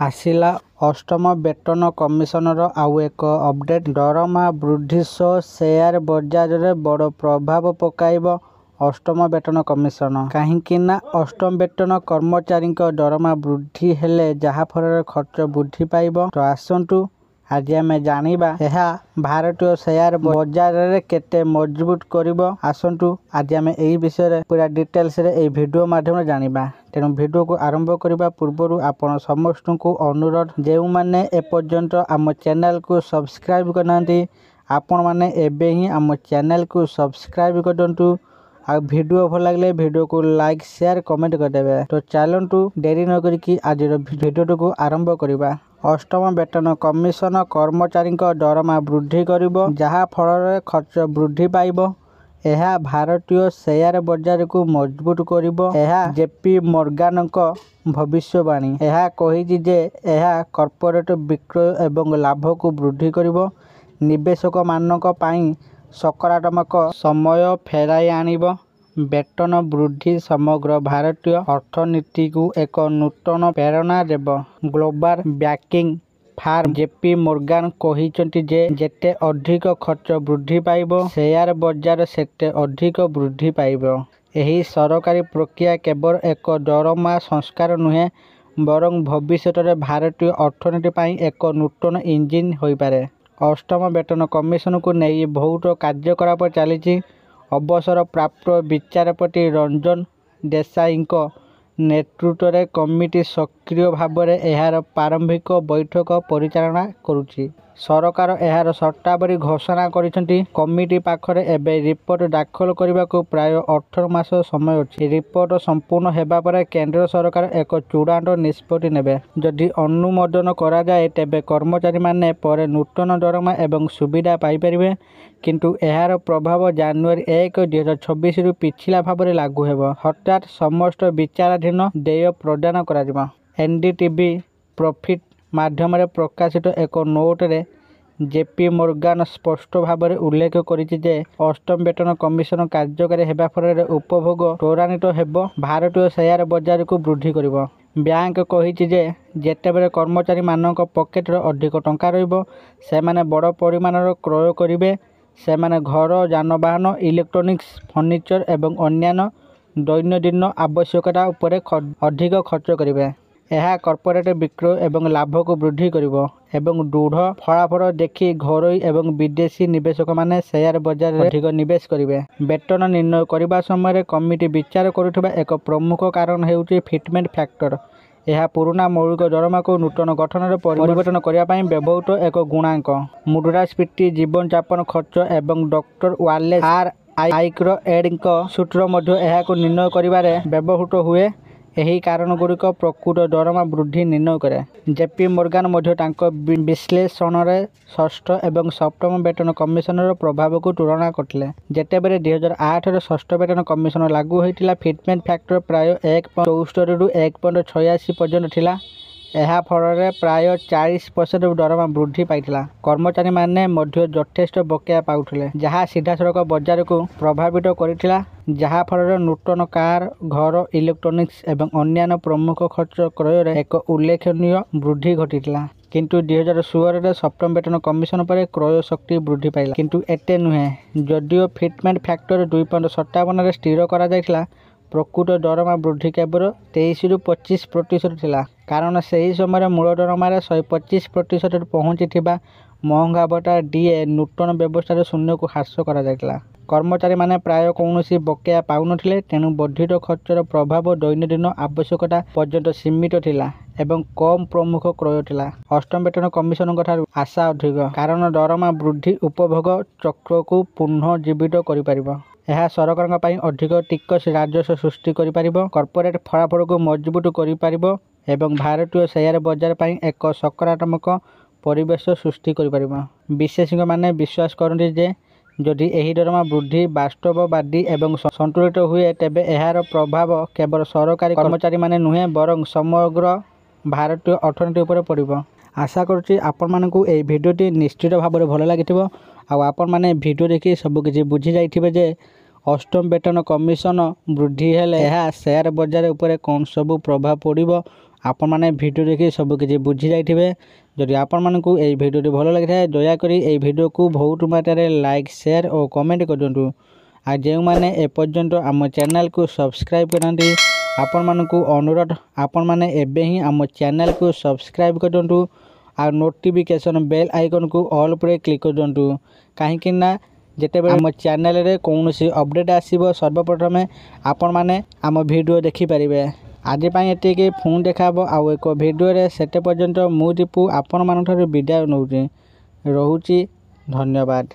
ଆସିଲା ଅଷ୍ଟମ ବେତନ କମିଶନର ଆଉ ଏକ ଅପଡେଟ୍। ଦରମା ବୃଦ୍ଧି ସହ ସେୟାର ବଜାରରେ ବଡ଼ ପ୍ରଭାବ ପକାଇବ ଅଷ୍ଟମ ବେତନ କମିଶନ। କାହିଁକି ନା ଅଷ୍ଟମ ବେତନ କର୍ମଚାରୀଙ୍କ ଦରମା ବୃଦ୍ଧି ହେଲେ ଯାହାଫଳରେ ଖର୍ଚ୍ଚ ବୃଦ୍ଧି ପାଇବ। ତ ଆସନ୍ତୁ ଆଜି ଆମେ ଜାଣିବା ଏହା ଭାରତୀୟ ସେୟାର ବଜାରରେ କେତେ ମଜବୁତ କରିବ। ଆସନ୍ତୁ ଆଜି ଆମେ ଏହି ବିଷୟରେ ପୁରା ଡିଟେଲ୍ସରେ ଏହି ଭିଡ଼ିଓ ମାଧ୍ୟମରେ ଜାଣିବା। ତେଣୁ ଭିଡ଼ିଓକୁ ଆରମ୍ଭ କରିବା ପୂର୍ବରୁ ଆପଣ ସମସ୍ତଙ୍କୁ ଅନୁରୋଧ, ଯେଉଁମାନେ ଏପର୍ଯ୍ୟନ୍ତ ଆମ ଚ୍ୟାନେଲକୁ ସବସ୍କ୍ରାଇବ୍ କରିନାହାନ୍ତି ଆପଣମାନେ ଏବେ ହିଁ ଆମ ଚ୍ୟାନେଲକୁ ସବସ୍କ୍ରାଇବ୍ କରିଦିଅନ୍ତୁ। ଆଉ ଭିଡ଼ିଓ ଭଲ ଲାଗିଲେ ଭିଡ଼ିଓକୁ ଲାଇକ୍, ସେୟାର, କମେଣ୍ଟ କରିଦେବେ। ତ ଚାଲନ୍ତୁ ଡେରି ନ କରିକି ଆଜିର ଭିଡ଼ିଓଟିକୁ ଆରମ୍ଭ କରିବା। ଅଷ୍ଟମ ବେତନ କମିଶନ କର୍ମଚାରୀଙ୍କ ଦରମା ବୃଦ୍ଧି କରିବ, ଯାହା ଫଳରେ ଖର୍ଚ୍ଚ ବୃଦ୍ଧି ପାଇବ। ଏହା ଭାରତୀୟ ସେୟାର ବଜାରକୁ ମଜବୁତ କରିବ। ଏହା ଜେପି ମୋର୍ଗାନଙ୍କ ଭବିଷ୍ୟବାଣୀ। ଏହା କହିଛି ଯେ ଏହା କର୍ପୋରେଟ ବିକ୍ରୟ ଏବଂ ଲାଭକୁ ବୃଦ୍ଧି କରିବ, ନିବେଶକମାନଙ୍କ ପାଇଁ ସକାରାତ୍ମକ ସମୟ ଫେରାଇ ଆଣିବ। ବେତନ ବୃଦ୍ଧି ସମଗ୍ର ଭାରତୀୟ ଅର୍ଥନୀତିକୁ ଏକ ନୂତନ ପ୍ରେରଣା ଦେବ। Global banking firm JP Morgan କହିଛନ୍ତି ଯେ ଯେତେ ଅଧିକ ଖର୍ଚ୍ଚ ବୃଦ୍ଧି ପାଇବ, ସେୟାର ବଜାର ସେତେ ଅଧିକ ବୃଦ୍ଧି ପାଇବ। ଏହି ସରକାରୀ ପ୍ରକ୍ରିୟା କେବଳ ଏକ ଦରମା ସଂସ୍କାର ନୁହେଁ, ବରଂ ଭବିଷ୍ୟତରେ ଭାରତୀୟ ଅର୍ଥନୀତି ପାଇଁ ଏକ ନୂତନ ଇଞ୍ଜିନ୍ ହୋଇପାରେ। ଅଷ୍ଟମ ବେତନ କମିଶନକୁ ନେଇ ବହୁତ କାର୍ଯ୍ୟକଳାପ ଚାଲିଛି। ଅବସରପ୍ରାପ୍ତ ବିଚାରପତି ରଞ୍ଜନ ଦେଶାଇଙ୍କ ନେତୃତ୍ୱରେ କମିଟି ସକ୍ରିୟ ଭାବରେ ଏହାର ପ୍ରାରମ୍ଭିକ ବୈଠକ ପରିଚାଳନା କରୁଛି। ସରକାର ଏହାର ସର୍ତ୍ତାବଳୀ ଘୋଷଣା କରିଛନ୍ତି। କମିଟି ପାଖରେ ଏବେ ରିପୋର୍ଟ ଦାଖଲ କରିବାକୁ ପ୍ରାୟ 18 ମାସ ସମୟ ଅଛି। ରିପୋର୍ଟ ସମ୍ପୂର୍ଣ୍ଣ ହେବା ପରେ କେନ୍ଦ୍ର ସରକାର ଏକ ଚୂଡ଼ାନ୍ତ ନିଷ୍ପତ୍ତି ନେବେ। ଯଦି ଅନୁମୋଦନ କରାଯାଏ, ତେବେ କର୍ମଚାରୀମାନେ ପରେ ନୂତନ ଦରମା ଏବଂ ସୁବିଧା ପାଇପାରିବେ। କିନ୍ତୁ ଏହାର ପ୍ରଭାବ ଜାନୁଆରୀ 1, 2026ରୁ ପିଛିଲା ଭାବରେ ଲାଗୁ ହେବ। ହଠାତ୍ ସମସ୍ତ ବିଚାରାଧୀନ ଦେୟ ପ୍ରଦାନ କରାଯିବ। ଏନଡିଟିଭି ପ୍ରଫିଟ୍ ମାଧ୍ୟମରେ ପ୍ରକାଶିତ ଏକ ନୋଟରେ ଜେପି ମୋର୍ଗାନ ସ୍ପଷ୍ଟ ଭାବରେ ଉଲ୍ଲେଖ କରିଛି ଯେ ଅଷ୍ଟମ ବେତନ କମିଶନ କାର୍ଯ୍ୟକାରୀ ହେବା ଫଳରେ ଉପଭୋଗ ତ୍ୱରାନ୍ୱିତ ହେବ, ଭାରତୀୟ ସେୟାର ବଜାରକୁ ବୃଦ୍ଧି କରିବ। ବ୍ୟାଙ୍କ କହିଛି ଯେ ଯେତେବେଳେ କର୍ମଚାରୀମାନଙ୍କ ପକେଟରେ ଅଧିକ ଟଙ୍କା ରହିବ, ସେମାନେ ବଡ଼ ପରିମାଣର କ୍ରୟ କରିବେ। ସେମାନେ ଘର, ଯାନବାହନ, ଇଲେକ୍ଟ୍ରୋନିକ୍ସ, ଫର୍ଣ୍ଣିଚର ଏବଂ ଅନ୍ୟାନ୍ୟ ଦୈନନ୍ଦିନ ଆବଶ୍ୟକତା ଉପରେ ଅଧିକ ଖର୍ଚ୍ଚ କରିବେ। ଏହା କର୍ପୋରେଟ ବିକ୍ରୟ ଏବଂ ଲାଭକୁ ବୃଦ୍ଧି କରିବ ଏବଂ ଦୃଢ଼ ଫଳାଫଳ ଦେଖି ଘରୋଇ ଏବଂ ବିଦେଶୀ ନିବେଶକମାନେ ସେୟାର ବଜାରରେ ଅଧିକ ନିବେଶ କରିବେ। ବେତନ ନିର୍ଣ୍ଣୟ କରିବା ସମୟରେ କମିଟି ବିଚାର କରୁଥିବା ଏକ ପ୍ରମୁଖ କାରଣ ହେଉଛି ଫିଟମେଣ୍ଟ ଫ୍ୟାକ୍ଟର। ଏହା ପୁରୁଣା ମୌଳିକ ଦରମାକୁ ନୂତନ ଗଠନରେ ପରିବର୍ତ୍ତନ କରିବା ପାଇଁ ବ୍ୟବହୃତ ଏକ ଗୁଣାଙ୍କ। ମୁଦ୍ରାସ୍ଫୀତି, ଜୀବନଯାପନ ଖର୍ଚ୍ଚ ଏବଂ ଡକ୍ଟର ୱାଲେସ୍ ଆଇକ୍ର ଏଡ୍ଙ୍କ ସୂତ୍ର ମଧ୍ୟ ଏହାକୁ ନିର୍ଣ୍ଣୟ କରିବାରେ ବ୍ୟବହୃତ ହୁଏ। ଏହି କାରଣଗୁଡ଼ିକ ପ୍ରକୃତ ଦରମା ବୃଦ୍ଧି ନିର୍ଣ୍ଣୟ କରେ। ଜେପି ମୋର୍ଗାନ ମଧ୍ୟ ତାଙ୍କ ବିଶ୍ଳେଷଣରେ ଷଷ୍ଠ ଏବଂ ସପ୍ତମ ବେତନ କମିଶନର ପ୍ରଭାବକୁ ତୁଳନା କରିଥିଲେ। ଯେତେବେଳେ 2008ରେ ଷଷ୍ଠ ବେତନ କମିଶନ ଲାଗୁ ହୋଇଥିଲା, ଫିଟମେଣ୍ଟ ଫ୍ୟାକ୍ଟର ପ୍ରାୟ 1.74ରୁ 1.86 ପର୍ଯ୍ୟନ୍ତ ଥିଲା। ଏହା ଫଳରେ ପ୍ରାୟ 40% ଦରମା ବୃଦ୍ଧି ପାଇଥିଲା। କର୍ମଚାରୀମାନେ ମଧ୍ୟ ଯଥେଷ୍ଟ ବକେୟା ପାଉଥିଲେ, ଯାହା ସିଧାସଳଖ ବଜାରକୁ ପ୍ରଭାବିତ କରିଥିଲା, ଯାହା ଫଳରେ ନୂତନ କାର୍, ଘର, ଇଲେକ୍ଟ୍ରୋନିକ୍ସ ଏବଂ ଅନ୍ୟାନ୍ୟ ପ୍ରମୁଖ ଖର୍ଚ୍ଚ କ୍ରୟରେ ଏକ ଉଲ୍ଲେଖନୀୟ ବୃଦ୍ଧି ଘଟିଥିଲା। କିନ୍ତୁ 2016ରେ ସପ୍ତମ ବେତନ କମିଶନ ପରେ କ୍ରୟ ଶକ୍ତି ବୃଦ୍ଧି ପାଇଲା, କିନ୍ତୁ ଏତେ ନୁହେଁ। ଯଦିଓ ଫିଟମେଣ୍ଟ ଫ୍ୟାକ୍ଟର 2.57ରେ ସ୍ଥିର କରାଯାଇଥିଲା, ପ୍ରକୃତ ଦରମା ବୃଦ୍ଧି କେବଳ 23ରୁ 25% ଥିଲା, କାରଣ ସେହି ସମୟରେ ମୂଳ ଦରମାରେ 125%ରେ ପହଞ୍ଚିଥିବା ମହଙ୍ଗା ଭତ୍ତା ଡିଏ ନୂତନ ବ୍ୟବସ୍ଥାରେ ଶୂନ୍ୟକୁ ହ୍ରାସ କରାଯାଇଥିଲା। କର୍ମଚାରୀମାନେ ପ୍ରାୟ କୌଣସି ବକେୟା ପାଉନଥିଲେ, ତେଣୁ ବର୍ଦ୍ଧିତ ଖର୍ଚ୍ଚର ପ୍ରଭାବ ଦୈନନ୍ଦିନ ଆବଶ୍ୟକତା ପର୍ଯ୍ୟନ୍ତ ସୀମିତ ଥିଲା ଏବଂ କମ୍ ପ୍ରମୁଖ କ୍ରୟ ଥିଲା। ଅଷ୍ଟମ ବେତନ କମିଶନଙ୍କଠାରୁ ଆଶା ଅଧିକ, କାରଣ ଦରମା ବୃଦ୍ଧି ଉପଭୋଗ ଚକ୍ରକୁ ପୁନଃଜୀବିତ କରିପାରିବ। ଏହା ସରକାରଙ୍କ ପାଇଁ ଅଧିକ ଟିକସ ରାଜସ୍ୱ ସୃଷ୍ଟି କରିପାରିବ, କର୍ପୋରେଟ ଫଳାଫଳକୁ ମଜବୁତ କରିପାରିବ ଏବଂ ଭାରତୀୟ ସେୟାର ବଜାର ପାଇଁ ଏକ ସକାରାତ୍ମକ ପରିବେଶ ସୃଷ୍ଟି କରିପାରିବ। ବିଶେଷଜ୍ଞମାନେ ବିଶ୍ୱାସ କରନ୍ତି ଯେ ଯଦି ଏହି ଦରମା ବୃଦ୍ଧି ବାସ୍ତବବାଦୀ ଏବଂ ସନ୍ତୁଳିତ ହୁଏ, ତେବେ ଏହାର ପ୍ରଭାବ କେବଳ ସରକାରୀ କର୍ମଚାରୀମାନେ ନୁହେଁ, ବରଂ ସମଗ୍ର ଭାରତୀୟ ଅର୍ଥନୀତି ଉପରେ ପଡ଼ିବ। ଆଶା କରୁଛି ଆପଣମାନଙ୍କୁ ଏହି ଭିଡ଼ିଓଟି ନିଶ୍ଚିତ ଭାବରେ ଭଲ ଲାଗିଥିବ। ଆଉ ଆପଣମାନେ ଭିଡ଼ିଓ ଦେଖି ସବୁକିଛି ବୁଝିଯାଇଥିବେ ଯେ ଅଷ୍ଟମ ବେତନ କମିଶନ ବୃଦ୍ଧି ହେଲେ ଏହା ସେୟାର ବଜାର ଉପରେ କ'ଣ ସବୁ ପ୍ରଭାବ ପଡ଼ିବ आपण मैंने वीडियो देखि सबकि बुझी जाइए। जदि आपण मानकु एई वीडियोटी भल लगी थाए दयाकोरी एई वीडियो को बहुत मात्रा लाइक शेयर और कमेंट कर दिंतु। आ जो मैंने एपर्यंत आम चैनल को सब्सक्राइब करते आपण मानकु अनुरोध आपण मैंने एबे ही आम चैनल को सब्सक्राइब कर दिंतु। आ नोटिफिकेशन बेल आइकन को ऑल पर क्लिक कर दिंतु कहीं ना जितेबाला आम चैनल रे कौन सी अपडेट आसो सर्वप्रथमे आपण मैंने आम वीडियो देखिपारे। आज ये पुणी देखा आउ एक वीडियो सेटे पर्यंत मु दीपू आपण मान विदाय नौचे। रोचे धन्यवाद।